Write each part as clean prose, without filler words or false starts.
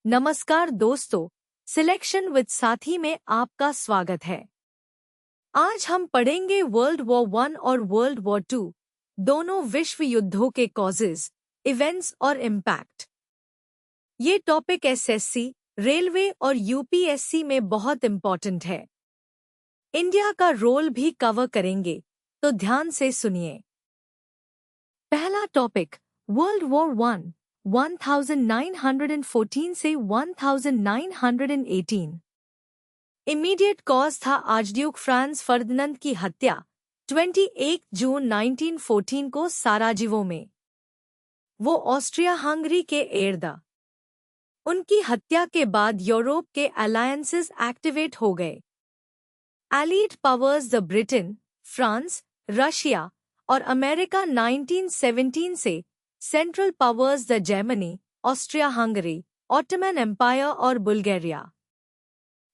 नमस्कार दोस्तों, selection with साथी में आपका स्वागत है। आज हम पढ़ेंगे वर्ल्ड वॉर 1 और वर्ल्ड वॉर 2 दोनों विश्व युद्धों के कॉजेज, इवेंट्स और इम्पैक्ट। ये टॉपिक एसएससी, रेलवे और यूपीएससी में बहुत इम्पॉर्टेंट है। इंडिया का रोल भी कवर करेंगे, तो ध्यान से सुनिए। पहला टॉपिक, वर्ल्ड वॉर 1 1914 से 1918। इमीडिएट कॉज था आर्चड्यूक फ्रांज फर्डिनेंड की हत्या 21 जून 1914 को साराजेवो में। वो ऑस्ट्रिया हंगरी के एर्दा। उनकी हत्या के बाद यूरोप के अलायंसेस एक्टिवेट हो गए। Allied powers the Britain, France, Russia और अमेरिका 1917 से central powers the Germany, Austria Hungary, Ottoman empire और बुल्गारिया।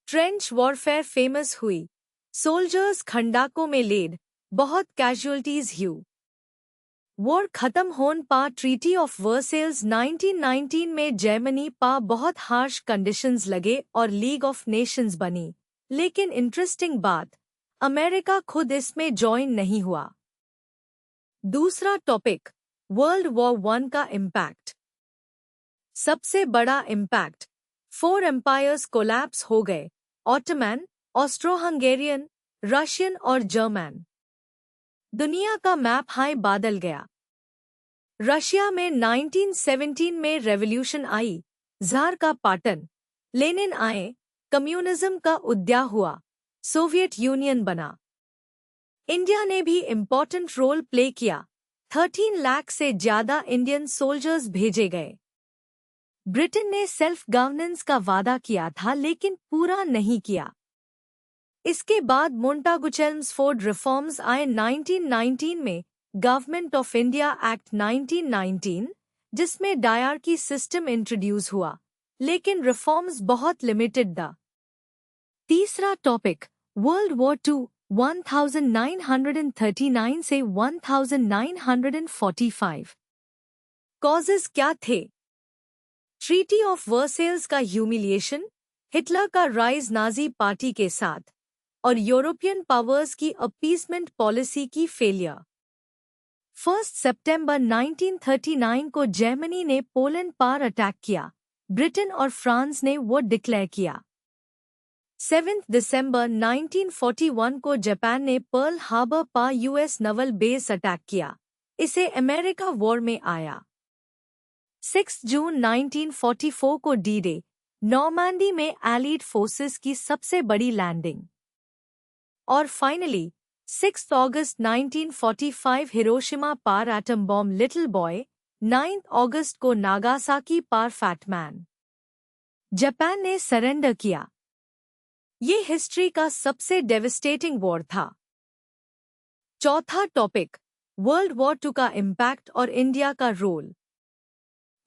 ट्रेंच वॉरफेयर फेमस हुई। सोल्जर्स खंडाकों में लेड, बहुत कैजुअल्टीज ह्यू। वॉर खत्म होने पा ट्रीटी ऑफ वर्सेल्स 1919 में जर्मनी पा बहुत हार्श कंडीशंस लगे और लीग ऑफ नेशंस बनी, लेकिन इंटरेस्टिंग बात, अमेरिका खुद इसमें ज्वाइन नहीं हुआ। दूसरा टॉपिक, वर्ल्ड वॉर 1 का इम्पैक्ट। सबसे बड़ा इम्पैक्ट, 4 एम्पायर्स कोलैप्स हो गए, ऑटोमन, ऑस्ट्रो-हंगेरियन, रशियन और जर्मन। दुनिया का मैप हाई बादल गया। रशिया में 1917 में रेवोल्यूशन आई, ज़ार का पाटन, लेनिन आए, कम्युनिज्म का उदय हुआ, सोवियत यूनियन बना। इंडिया ने भी इम्पोर्टेंट रोल प्ले किया। 13 लाख से ज्यादा इंडियन सोल्जर्स भेजे गए। ब्रिटेन ने सेल्फ गवर्नेंस का वादा किया था लेकिन पूरा नहीं किया। इसके बाद मोंटागु-चेल्मस्फोर्ड रिफॉर्म्स आए 1919 में, गवर्नमेंट ऑफ इंडिया एक्ट 1919, जिसमें डायरकी सिस्टम इंट्रोड्यूस हुआ, लेकिन रिफॉर्म्स बहुत लिमिटेड था। तीसरा टॉपिक, वर्ल्ड वॉर 2 1939 से 1945। कॉजेस क्या थे? ट्रीटी ऑफ वर्सेल्स का ह्यूमिलिएशन, हिटलर का राइज नाजी पार्टी के साथ, और यूरोपियन पावर्स की अपीसमेंट पॉलिसी की फेलियर। 1 सितंबर 1939 को जर्मनी ने पोलैंड पर अटैक किया, ब्रिटेन और फ्रांस ने वो डिक्लेयर किया। 7 दिसंबर 1941 को जापान ने पर्ल हार्बर पर यूएस नवल बेस अटैक किया, इसे अमेरिका वॉर में आया। 6 जून 1944 को डी-डे, नॉर्मैंडी में एलीड फोर्सेस की सबसे बड़ी लैंडिंग। और फाइनली 6 अगस्त 1945 हिरोशिमा पर एटम बॉम्ब लिटिल बॉय, 9 अगस्त को नागासाकी पर फैटमैन। जापान ने सरेंडर किया। ये हिस्ट्री का सबसे डेविस्टेटिंग वॉर था। चौथा टॉपिक, वर्ल्ड वॉर 2 का इम्पैक्ट और इंडिया का रोल।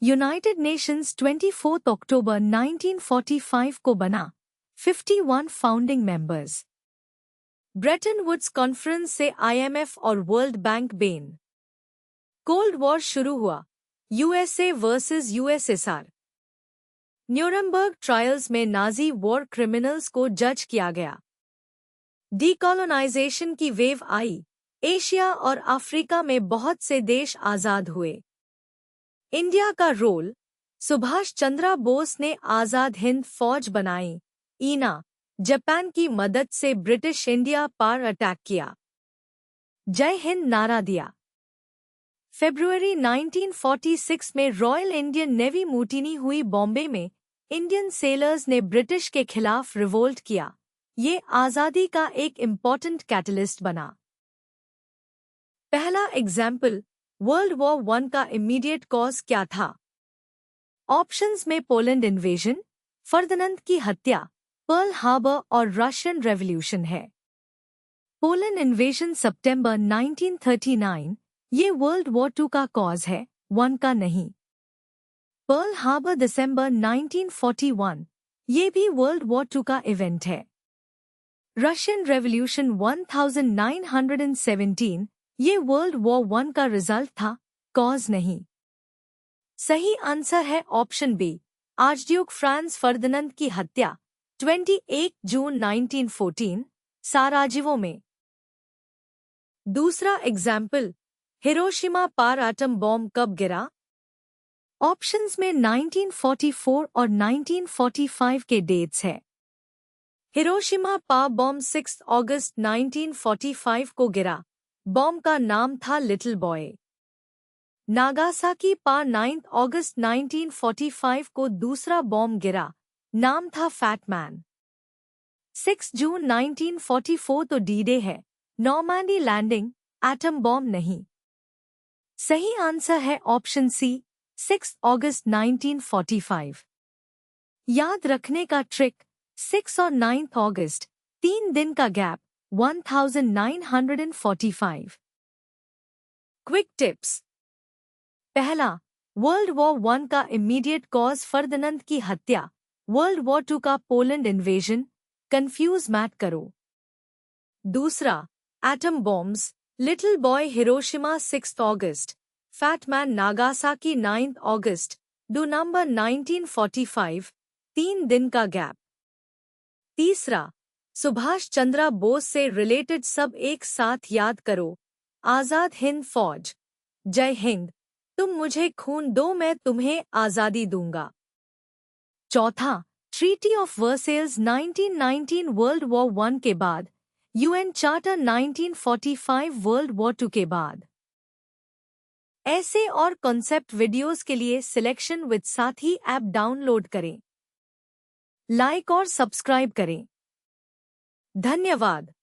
यूनाइटेड नेशंस 24 अक्टूबर 1945 को बना, 51 founding members. Bretton Woods conference से आईएमएफ और वर्ल्ड बैंक बेन। कोल्ड वॉर शुरू हुआ, USA versus USSR. Nuremberg trials में नाजी वॉर क्रिमिनल्स को जज किया गया। डीकॉलोनाइजेशन की वेव आई, एशिया और अफ्रीका में बहुत से देश आज़ाद हुए। इंडिया का रोल, सुभाष चंद्र बोस ने आज़ाद हिंद फौज बनाई, ईना, जापान की मदद से ब्रिटिश इंडिया पर अटैक किया, जय हिंद नारा दिया। फरवरी 1946 में रॉयल इंडियन नेवी मुटीनी हुई बॉम्बे में, इंडियन सेलर्स ने ब्रिटिश के खिलाफ रिवोल्ट किया। ये आज़ादी का एक इम्पॉर्टेंट कैटलिस्ट बना। पहला एग्जाम्पल, वर्ल्ड वॉर 1 का इमीडिएट कॉज क्या था? ऑप्शंस में पोलैंड इन्वेजन, फर्डिनेंड की हत्या, पर्ल हार्बर और रशियन रेवोल्यूशन है। पोलैंड इन्वेजन सितंबर 1939, ये वर्ल्ड वॉर 2 का कॉज है, 1 का नहीं। पर्ल हार्बर दिसंबर 1941, ये भी वर्ल्ड वॉर 2 का इवेंट है। रशियन रेवोल्यूशन 1917, ये वर्ल्ड वॉर 1 का रिजल्ट था, कॉज नहीं। सही आंसर है ऑप्शन बी, आर्चड्यूक फ्रांज फर्दिनांद की हत्या 21 जून 1914 साराजेवो में। दूसरा एग्जाम्पल, हिरोशिमा पर एटम बॉम्ब कब गिरा? ऑप्शंस में 1944 और 1945 के डेट्स हैं। हिरोशिमा पर बॉम्ब 6 अगस्त 1945 को गिरा। बॉम्ब का नाम था लिटिल बॉय। नागासाकी पर 9 अगस्त 1945 को दूसरा बॉम्ब गिरा। नाम था फैट मैन। 6 जून 1944 तो डी-डे है, नॉर्मैंडी लैंडिंग, एटम बॉम्ब नहीं। सही आंसर है ऑप्शन सी, 6 अगस्त 1945। याद रखने का ट्रिक, 6 और 9 अगस्त, 3 दिन का गैप, 1945। Quick tips. पहला, वर्ल्ड वॉर 1 का इमीडिएट कॉज फर्दिनांद की हत्या, वर्ल्ड वॉर 2 का पोलैंड इन्वेजन, कंफ्यूज मत करो। दूसरा, atom bombs, little boy Hiroshima 6 August, fat man Nagasaki 9 August, do number 1945, 3 दिन का गैप। तीसरा, सुभाष चंद्र बोस से रिलेटेड सब एक साथ याद करो। आजाद हिंद फौज, जय हिंद, तुम मुझे खून दो मैं तुम्हें आजादी दूंगा। चौथा, treaty of Versailles 1919 world war 1 के बाद, यूएन चार्टर 1945 वर्ल्ड वॉर 2 के बाद। ऐसे और कॉन्सेप्ट वीडियोस के लिए सिलेक्शन विद साथी ऐप डाउनलोड करें। लाइक और सब्सक्राइब करें। धन्यवाद।